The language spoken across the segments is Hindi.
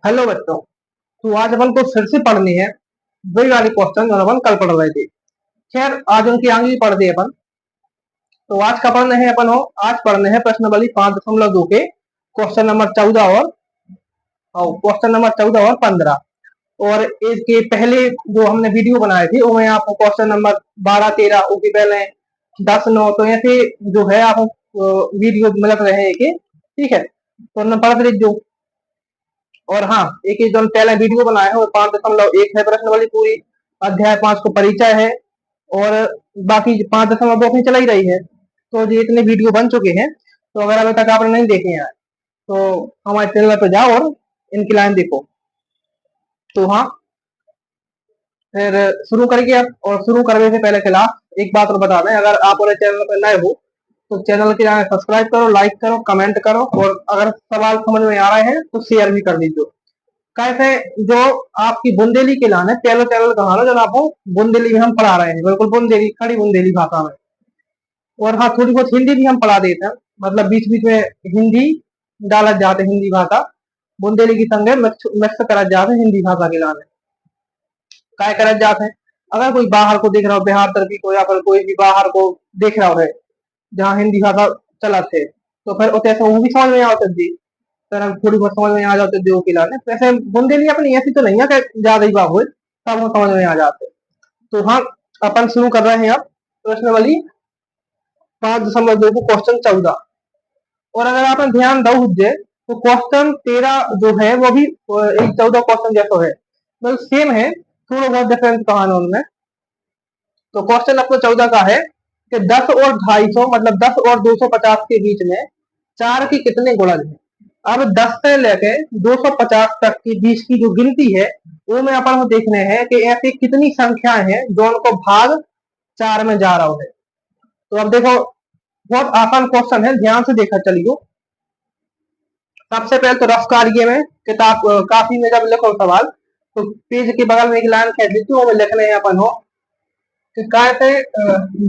हेलो बच्चों। तो आज अपन को फिर से पढ़नी है वही वाली क्वेश्चन जो अपन कल पढ़ रहे थे। खैर आज उनकी आगे पढ़ दी अपन। तो आज का पढ़ने है अपन हो आज पढ़ने हैं प्रश्नावली 5.2 के क्वेश्चन नंबर 14 और क्वेश्चन नंबर 14 और 15। और इसके पहले जो हमने वीडियो बनाए थे वो मैं आपको क्वेश्चन नंबर 12 13 उसके पहले 10 9 तो ऐसे जो है आप वीडियो मिलत रहे ठीक है। तो हमने पढ़ लीजिए। और हाँ, एक ही जो पहले वीडियो बनाया है वो 5.1 है प्रश्न वाली पूरी। अध्याय 5 को परिचय है। और बाकी 5.2 अपनी चला ही रही है। तो ये इतने वीडियो बन चुके हैं। तो अगर अभी तक आपने नहीं देखे हैं तो हमारे चैनल पर जाओ और इनकी लाइन देखो। तो हाँ, फिर शुरू करेंगे अब। और शुरू करने से पहले खिलाफ एक बात और बता दें, अगर आप हमारे चैनल पर नए हो तो चैनल के जाने सब्सक्राइब करो, लाइक करो, कमेंट करो, और अगर सवाल समझ में आ रहे हैं तो शेयर भी कर दीजिए। कैसे जो आपकी बुंदेली के लाने पहले चैनल कहा ना, जब आपको बुंदेली में हम पढ़ा रहे हैं, बिल्कुल बुंदेली खड़ी बुंदेली भाषा में। और हाँ, थोड़ी बहुत हिंदी भी हम पढ़ा देते हैं, मतलब बीच बीच में हिंदी डाला जाते, हिंदी भाषा बुंदेली की संगे मिक्स करा जाते हिंदी भाषा के लाने काय करा जाते हैं। अगर कोई बाहर को देख रहा हो, बिहार तरफी को, या फिर कोई भी बाहर को देख रहा है जहाँ हिंदी भाषा चला थे, तो फिर उसे वो भी समझ में आता जी। सर थोड़ी बहुत समझ में आ जाते देव की लाने। वैसे बुंदेली अपनी ऐसी तो नहीं है कि ज्यादा ही बाबू है, सब वो समझ में आ जाते। तो हाँ, अपन शुरू कर रहे हैं अब प्रश्न वाली 5.2 को क्वेश्चन 14। और अगर आपने ध्यान दो हुज्जे तो क्वेश्चन 13 जो है वो भी एक 14 क्वेश्चन जैसा है, मतलब सेम है, थोड़ा बहुत डिफरेंस कहा है उनमें। तो क्वेश्चन आपको 14 का है कि 10 और 250 मतलब 10 और 250 के बीच में 4 के कितने गुणज हैं। अब 10 से लेके 250 तक के बीच की जो गिनती है वो में अपन को देखने हैं कि ऐसी कितनी संख्या है जो उनको भाग 4 में जा रहा है। तो अब देखो, बहुत आसान क्वेश्चन है, ध्यान से देखा चलिए। सबसे पहले तो रफ कार्य में किताब काफी में जब लिखो सवाल तो पेज के बगल में एक लाइन खेच लीजिए, वो में लिखने हैं अपन हो कि कैसे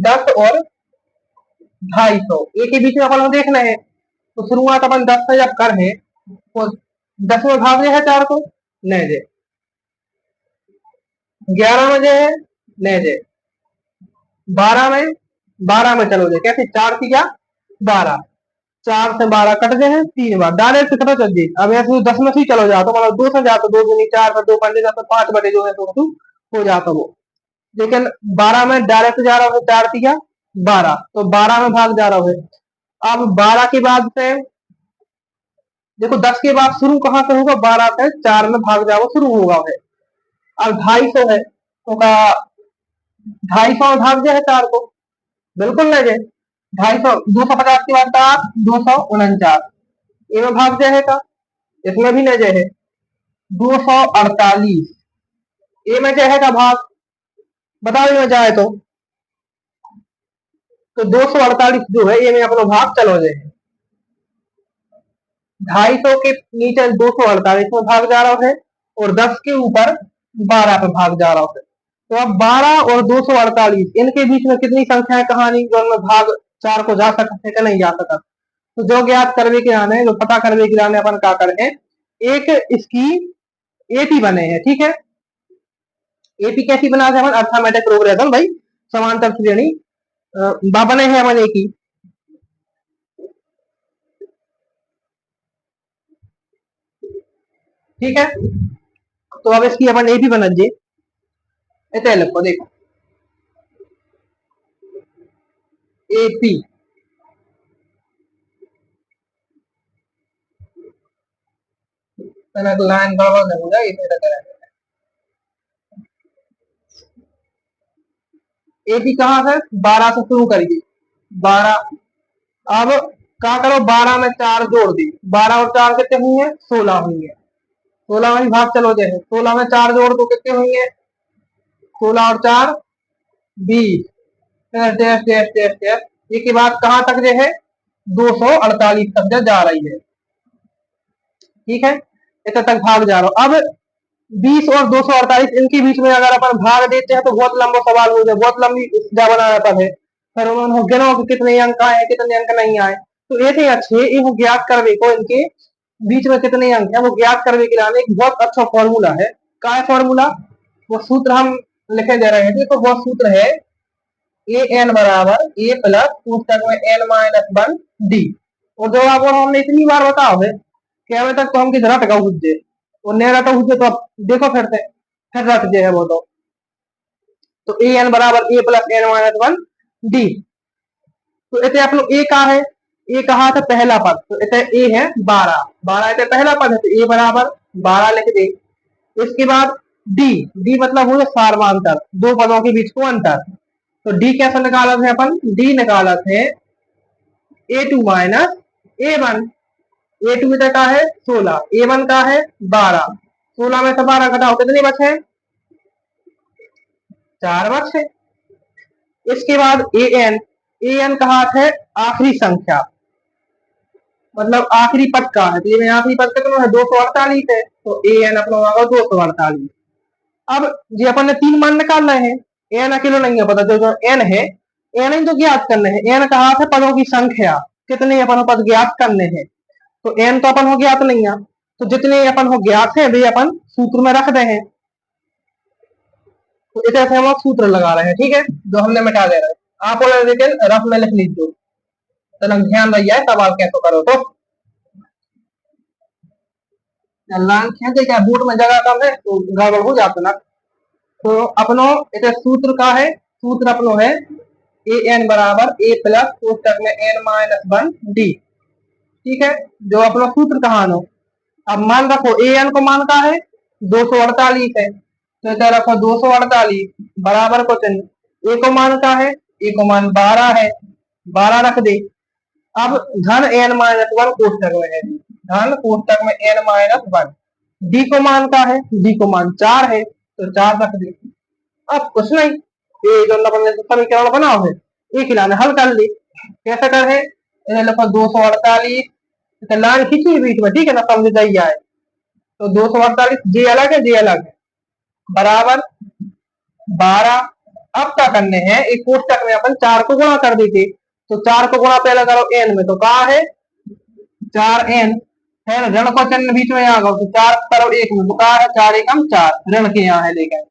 10 और 250 एक के बीच में अपन को देखना है। तो शुरुआत अपन 10 से जब कर है तो 10 में भाग है 4 को, नहीं जे 11 में जो है, नहीं जे 12 में, 12 में चलो जे कैसे 4 की क्या 12, 4 से 12 कट गए हैं 3 बार डायरेक्ट कितना चल जी। अब ऐसे 10 में से चलो जाओ तो मतलब 2 से जाओ, 2 दूनी 4 से 2 पंजे जाते 5 बटे जो है तो हो जाता वो। लेकिन 12 में डायरेक्ट जा रहा है 4 की क्या 12, तो 12 में भाग जा रहा है। अब 12 के बाद से देखो 10 के बाद शुरू कहां से होगा, 12 से 4 में भाग जाओ शुरू होगा है। अब 250 है तो का 250 में भाग जाए 4 को, बिल्कुल नहीं जाए। 250 250 के बाद का 249 ये में भाग जाए का, इसमें भी नहीं जाए। 248 ये में जाए का भाग, बताओ में जाए तो 248 जो है ये में अपना भाग चलो जाए। 250 के नीचे 248 में भाग जा रहा है और 10 के ऊपर 12 पे भाग जा रहा है। तो अब 12 और 248 इनके बीच में कितनी संख्या है कहानी जो उनमें भाग 4 को जा सकते हैं नहीं जा सकता। तो जो ज्ञात करवे के आने जो पता करवे के आने अपन क्या करें, एक इसकी एपी बने हैं, ठीक है। एपी कैसी बना है अपन अर्थमेटिक प्रोग्रेशन भाई, समांतर श्रेणी बने हैं अपन एक ही, ठीक है। तो अब इसकी अपन एपी बना जी, इतने लिखो देखो एपी। लाइन गड़बड़ हो जाए इसे करें। एपी कहाँ से 12 से शुरू करिए 12। अब क्या करो 12 में 4 जोड़ दी, 12 और 4 कितने हुई है 16 हुई है। 16 में भाग चलो जैसे 16 में 4 जोड़ दो कितने हुई है 16 और 4 20। ये की बात कहाँ तक जो है 248 तक जा रही है, ठीक है। इतने तक भाग जा रहा हूं। अब 20 और 248 इनके बीच में अगर अपन भाग देते हैं तो बहुत लंबा सवाल हो जाए, बहुत लंबी जा बना जाता है। फिर उन्होंने गिनो कि कितने अंक आए कितने अंक नहीं आए। तो ऐसे अच्छे इनको ज्ञात करने को इनके बीच में कितने अंक है वो ज्ञात करने के लिए एक बहुत अच्छा फॉर्मूला है। क्या है फॉर्मूला? वो सूत्र हम लिखे दे रहे हैं। तो वो सूत्र है ए एन बराबर ए प्लस पुस्तक में एन माइनस वन डी। और जो आप हमने इतनी बार बताओ है कि अभी तक तो हम किस रट का हुज्जे और नया रटा हुज्जे तो आप देखो फिर रट जे है वो तो ए एन बराबर A plus N minus one D. तो इतने आप लोग ए का है, ए कहा था पहला पद, तो इतने ए है 12, 12 इतने पहला पद है तो ए बराबर 12 लिख दे। इसके बाद डी, डी मतलब हो सार्वंतर, दो पदों के बीच को अंतर। तो डी कैसे निकाला थे अपन? डी निकाला थे A two minus A one. A two का है 16, ए वन का है 12, 16 में से 12 घटाओ कितने बचे? 4 बचे। इसके बाद ए एन, ए एन कहा है आखिरी संख्या, मतलब आखिरी पद का है, तो ये आखिरी पद कितना है? 248 है, तो ए एन अपना होगा 248। अब जी अपन ने 3 मान निकाल रहे हैं, एन अकेले नहीं है पता, जो एन है एन ही तो ज्ञात करने हैं। एन कहा था पदों की संख्या, कितने अपन पद ज्ञात करने हैं, तो एन तो अपन हो ज्ञात नहीं है, तो जितने अपन हो ज्ञात है वे अपन सूत्र में रख रहे हैं। तो इस तरह से हम सूत्र लगा रहे हैं, ठीक है, जो हमने मिटा दे रहे हैं। आप लेकिन रफ में लिख लीजिए, तो ध्यान रही है सवाल कैसे करो। तो लाइन खींचे क्या बूट में जगह कम है तो गड़बड़ हो जाता ना। तो अपनो इसे सूत्र का है, सूत्र अपनो है ए एन बराबर ए प्लस पुस्तक में एन माइनस वन डी, ठीक है, जो अपना सूत्र कहा नो। अब मान रखो ए एन को मान का है 248 है, तो इधर रखो 248 बराबर को चिन्ह, ए को मान का है, ए को मान 12 है, 12 रख दे। अब धन एन माइनस वन कोष्टक में है, धन कोष्टक में एन माइनस वन, डी को मान का है, डी को मान 4 है, तो 4 रख दे। अब कुछ नहीं, ये जो समीकरण बनाओ है एक लाने हल कर ली। कैसे कर है? लिखो 248, लाइन खींची बीच में, ठीक है ना, समझ जाइए आए। तो 248 जे अलग है, जे अलग है, बराबर 12। अब क्या करने हैं, एक कोष्टक में अपन 4 को गुणा कर देते, तो 4 को गुणा पहले करो एन में, तो कहा है 4 एन है ना, ऋण को चिन्ह बीच में आ गया, तो 4 करो 1 में, तो कहा है 4 एकम 4, ऋण के यहाँ है लेकर।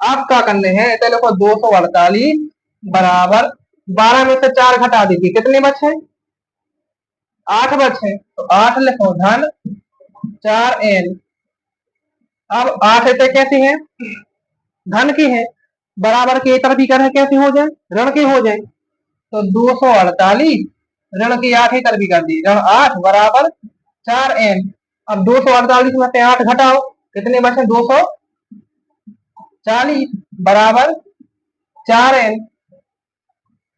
अब क्या करने हैं, तो देखो 248 बराबर 12 में से 4 घटा दीजिए, कितने बचे? 8 बचे, तो 8 लिखो धन 4 एन। अब 8 ऐसे कैसे है? धन की है, बराबर के तरफ ही कर कैसे हो जाए? ऋण के हो जाए, तो 248 ऋण की 8 ही तरफ ही कर दी, ऋण 8 बराबर 4 एन। अब 248 में से 8 घटाओ, कितने बचे? 240 बराबर 4 एन।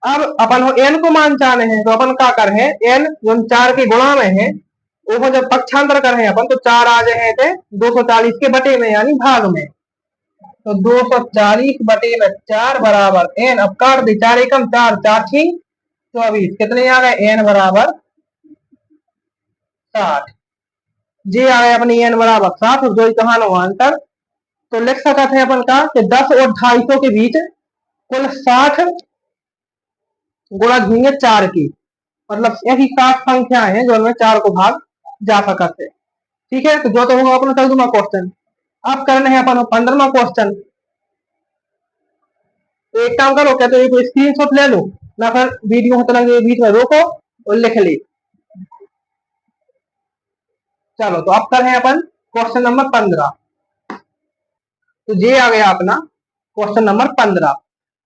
अब अपन हो एन को मान चाहते हैं, तो अपन क्या कर है, एन जो 4 के गुणा में है वो जब पक्षांतर कर हैं अपन, तो 4 आ जाए थे 240 के बटे में यानी भाग में, तो 240 बटे में 4 बराबर एन। अब काट दे, 4 एकम 4, 4 छीन 24, कितने आ गए? एन बराबर 60। जे आ गए अपनी एन बराबर 60, जो कहा नो आंसर। तो लिख सकते हैं अपन का कि 10 और 250 के बीच कुल 60 गुणा होंगे 4 की, मतलब ऐसी 60 संख्या है जो उनमें 4 को भाग जा सकते, ठीक है। तो जो तो होगा अपना 14वां क्वेश्चन। अब करना है अपन 15वां क्वेश्चन। तो एक काम करो, कहते हैं कोई स्क्रीनशॉट ले लो ना, फिर वीडियो को तरह बीच में रोको और लिख ली। चलो तो अब कर हैं अपन क्वेश्चन नंबर 15। तो ये आ गया अपना क्वेश्चन नंबर 15।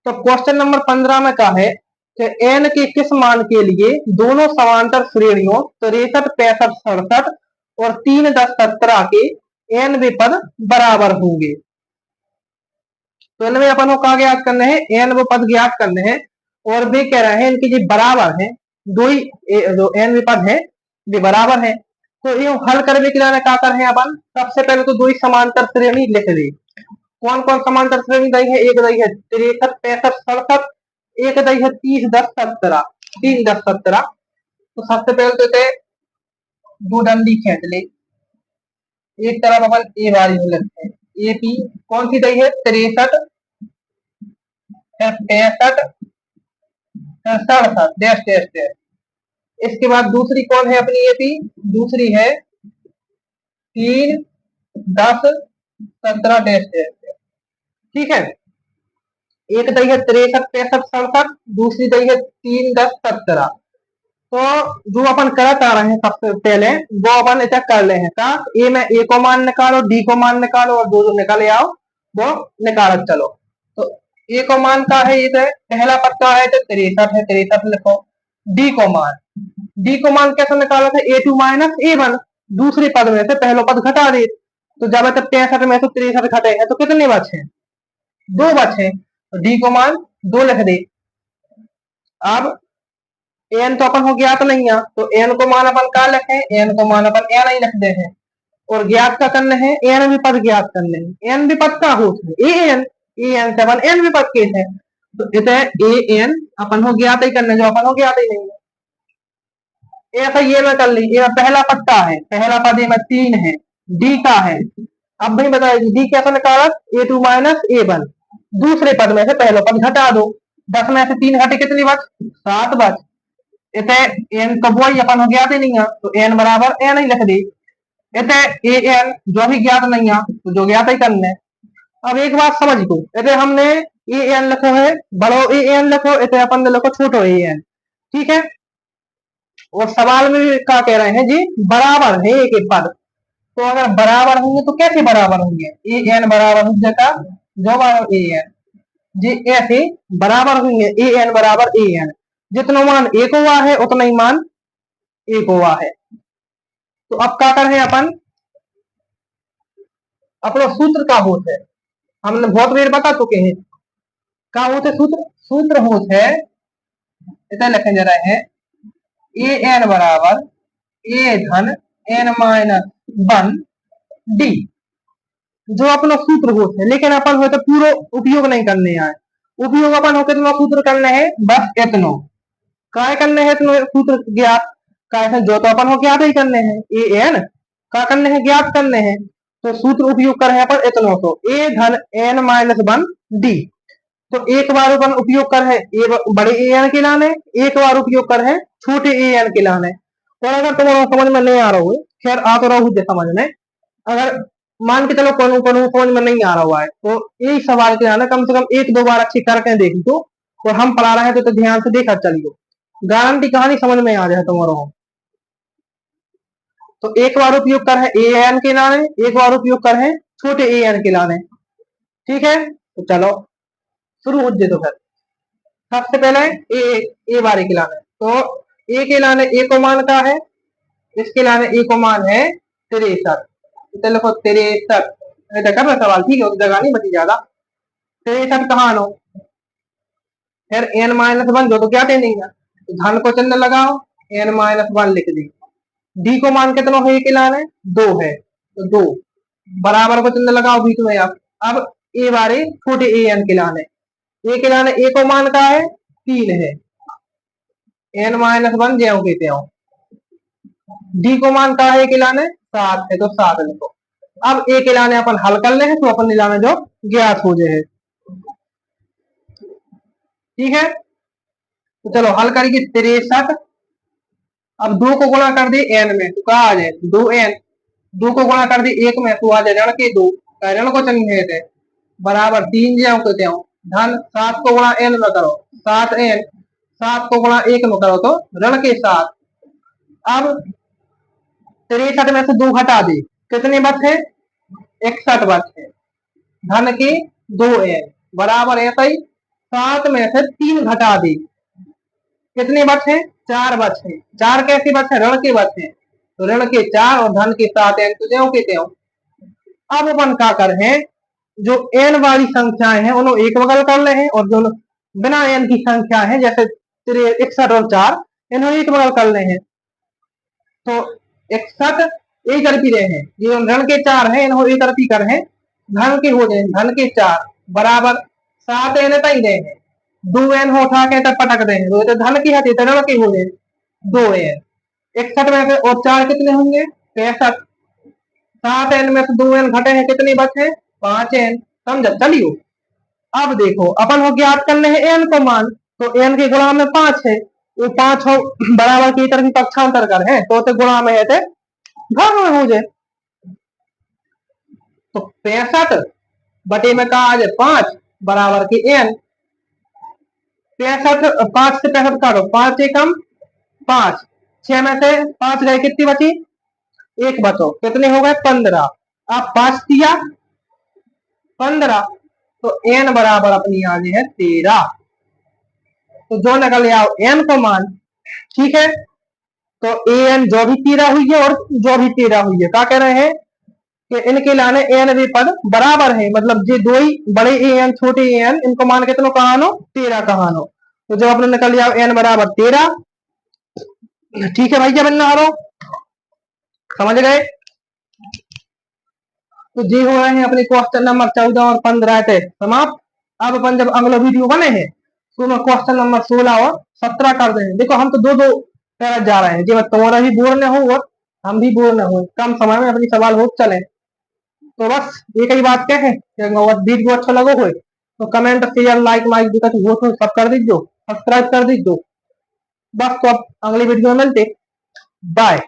तो क्वेश्चन नंबर 15 में क्या है कि एन के किस मान के लिए दोनों समांतर श्रेणियों 63, 65, 67 और 3, 10, 17 के एन वे पद बराबर होंगे। तो इनमें अपन को क्या ज्ञात करने हैं? एन वो पद ज्ञात करने हैं, और वे कह रहे हैं इनके जो बराबर है, दो ही जो एन वे पद है वे बराबर है। तो ये हल करने के लिए क्या कर रहे हैं अपन? सबसे पहले तो दो ही समांतर श्रेणी लिख ली। कौन कौन समांतर श्रेणी दी है? एक दी है 63, 65, 67, एक दी है 30, 10, 17, 3, 10, 17। तो सबसे पहले तो दो डंडी खींच ले, एक तरफ अपन ए वाली लिखते हैं, ए पी कौन सी दी है? 63, 65, 67, डैश डैश डैश, इसके बाद दूसरी कौन है अपनी एपी, दूसरी है 3, 10, 17 डैश डैश। ठीक है, एक दी है 63, 65, 67, दूसरी दी है 3, 10, 17। तो जो अपन करत आ रहे हैं सबसे पहले वो अपन ऐसा कर ले हैं का ए में ए को मान निकालो, डी को मान निकालो और जो जो निकाले आओ वो निकालत चलो। तो ए को मान का है, ये पहला पद का है तो 63 है, 63 लिखो। डी को मान, डी को मान कैसे निकाला था, ए टू माइनस ए वन, दूसरे पद में से पहला पद घटा दे। तो जब 65 में से 63 घटे हैं तो कितने बचे, 2 बचे। तो डी को मान 2 लिख दे। अब एन तो अपन हो ज्ञात नहीं है तो एन को मान अपन का लिखे, एन को मान अपन एन ही लिख दे हैं। और ज्ञात का करने है एन विपद ज्ञात करने हैं। एन विपद का होता है ए एन, ए एन से अपन एन विपद के है। तो इतने ए एन अपन हो ज्ञात ही करने, जो अपन हो ज्ञात ही नहीं है। ऐसा ये में कर ली, ये पहला पद का है, पहला पद में 3 है, डी का है। अब भाई बताइए डी कैसे निकाला, ए टू माइनस ए वन, दूसरे पद में से पहला पद घटा दो। 10 में से 3 घटे कितनी बच, 7 बच। इते एन तो वही अपन हो ज्ञात ही नहीं है तो एन बराबर एन ही लिख दी। इते ए एन जो भी ज्ञात नहीं है तो जो ज्ञात ही करने। अब एक बात समझ को, इते हमने ए एन लिखो है, बड़ो ए एन लिखो, इते अपन ने लिखो छोटो ए एन। ठीक है, और सवाल में भी क्या कह रहे हैं जी, बराबर है एक एक पद। तो अगर बराबर होंगे तो कैसे बराबर होंगे, ए एन बराबर हो जाएगा जो बराबर ए एन जी, ऐसे बराबर होंगे ए एन बराबर ए एन। जितना मान एक हुआ है उतना ही मान एक हुआ है। तो अब क्या कर है अपन, अपना सूत्र का होता है, हमने बहुत देर बता चुके हैं क्या होते सूत्र। सूत्र होते है इतना लिखे जा रहे हैं, ए एन बराबर ए धन एन माइनस 1 डी, जो अपना सूत्र होते है। लेकिन अपन हो तो पूरा उपयोग नहीं करने आए, उपयोग अपन हो कितना सूत्र करने हैं, बस इतनो काय करने हैं, इतनो सूत्र ज्ञात काय जो तो अपन हो ज्ञात ही करने हैं, ए एन का करने हैं, ज्ञात करने हैं। तो सूत्र उपयोग कर रहे हैं अपन इतनो, तो ए धन एन माइनस 1 डी। तो एक बार अपन उपयोग कर है बड़े ए एन के लाने, एक बार उपयोग कर है छोटे ए एन के लाने। और अगर तुम्हारा समझ में नहीं आ रहा हो, खैर आ तो रहा हूँ समझ में, अगर मान के चलो कौन कौन समझ में नहीं आ रहा हुआ है तो यही सवाल के लाना कम से कम 1-2 बार अच्छी करके देखी तो। और हम पढ़ा रहे हैं तो ध्यान से देखा चलिए, गारंटी कहानी समझ में आ जाए तुम्हारा। तो एक बार उपयोग कर है ए एन के लाने, एक बार उपयोग कर है छोटे ए एन के लाने। ठीक है, तो चलो शुरू हो जाए। तो फिर सबसे पहले ए बारे के लाने, तो ए के लाने ए को मान का है, इसके लाने ए को मान है 63। तो लिखो 63, कर रहा सवाल, ठीक है, जगह नहीं बची ज्यादा। 63 कहाँ लो, फिर एन माइनस 1 जो तो क्या नहीं है, तो धन को चिन्ह लगाओ, एन माइनस 1 लिख दी। डी को मान कितना है के लाने 2 है, तो 2 बराबर को चिन्ह लगाओ बीच में। अब ए बारे छोटे ए एन के लाने, ए के लाने ए को मान का है 3 है, एन माइनस 1 ज्यो के त्यों। डी को मान का है के लाने 7 है, तो 7 लिखो। अब ए के लाने अपन हल कर ले हैं तो अपन लाने जो ज्ञात हो जाए। ठीक है, तो चलो हल करेंगे 63। अब 2 को गुणा कर दे एन में तो क्या आ जाए 2 एन, 2 को गुणा कर दे 1 में तो आ जाए ऋण के 2, ऋण को चिन्ह है बराबर 3 ज्यो के त्यों। धन 7 को गुणा एन में करो 7 एन, 7 को गुणा 1 में करो तो ऋण के 7। अब 63 में से 2 घटा दे, कितने बचे 61 बचे। धन के 2 एन बराबर ऐसा ही 7 में से 3 घटा दे, कितने बचे 4 बचे। 4 कैसे बचे, ऋण के बचे, तो ऋण के 4 और धन के 7 एन तो त्यों के त्यों। अब अपन क्या कर हैं, जो एन वाली संख्याएं हैं उन्हें एक बगल कर ले हैं, और जो बिना एन की संख्या है जैसे 61 और 4 इन्हें एक बगल कर ले हैं। तो 61 एक तरफी रहे हैं, जो ऋण के 4 है इन्हों एक तरफी कर हैं, धन के हो जाए धन के 4 बराबर 7 एन तय रहे हैं। 2 एन हो उठा के तब पटक दे हैं, तो धन की हटी ऋण के हो जाए 2 एन। 61 में से और 4 कितने होंगे 63। 7 एन में से 2 एन घटे हैं, कितने बचे 5 एन। समझ चलियो। अब देखो अपन हो ज्ञात करने हैं एन को मान, तो एन के गुणा में 5 है, वो 5 बराबर की तरफ पक्षांतर कर है तो गुणा में है थे भाग में हो जाए। तो 65 बटे में कहा आज 5 बराबर की n। 65 5 से 65 काटो, 5 एकम 5, 6 में से 5 गए, कितनी बची? एक बचो, कितने हो गए? 15। अब 5 दिया 15, तो n बराबर अपनी आ गई है 13। तो जो निकल आओ n को मान, ठीक है। तो an जो भी 13 हुई है और जो भी 13 हुई है, क्या कह रहे हैं कि इनके लाने एन वे पद बराबर है, मतलब जो दो ही बड़े एन छोटे एन इनको मान के कितनो कहानो? 13 कहानो। तो जब अपने निकल लिया एन बराबर 13, ठीक है भाई, क्या बनना हारो, समझ गए? तो ये हो रहे हैं अपने क्वेश्चन नंबर 14 और 15 थे समाप्त। अब अपन जब अगला वीडियो बने हैं तो मैं क्वेश्चन नंबर 16 और 17 कर दे। देखो हम तो दो दो पैरा जा रहे हैं, जी तुम्हारा भी बोर न हो और हम भी बोर न हो, कम समय में अपनी सवाल हो चले। तो बस एक ही बात क्या है कि अगर वीडियो अच्छा लगो हो तो कमेंट शेयर लाइक माइक दिक्कत वो तो सब कर दीजिए, सब्सक्राइब कर दीजिए। बस तो अब अगली वीडियो में मिलते, बाय।